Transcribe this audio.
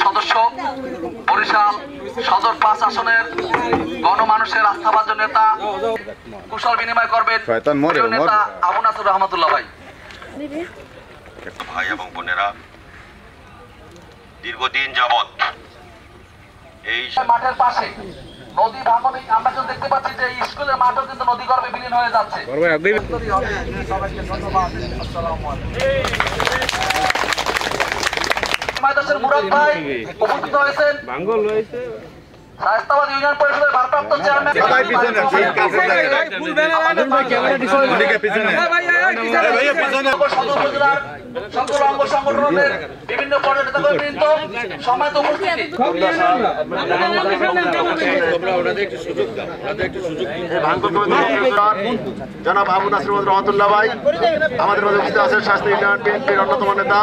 সদস্য বরিশাল সদর 5 আসনের গণমানুষের আস্থাভাজন নেতা কুশল বিনিময় করবেন নেতা আবু নাসর রহমতুল্লাহ ভাই। ভাই এবং বোনেরা, দীর্ঘদিন যাবৎ এই মাঠের পাশে নদী ভাঙনে আমরা যখন দেখতে পাচ্ছি যে স্কুলের মাঠও কিন্তু নদী গর্ভে বিলীন হয়ে যাচ্ছে। সবাইকে ধন্যবাদ। আসসালামু আলাইকুম। মুরাদ ভাই উপস্থিত হয়েছেন। শায়েস্তাবাদ ইউনিয়ন পরিষদের ভারপ্রাপ্ত চেয়ারম্যান সকল অঙ্গ সংগঠনের বিভিন্ন পর্যায়ে সময় উপস্থিতি জনাব আবু নাসির রহমতুল্লাহ ভাই আমাদের মধ্যে উপস্থিত আছেন স্বাস্থ্য ইউনিয়ন বিএনপির অন্যতম নেতা।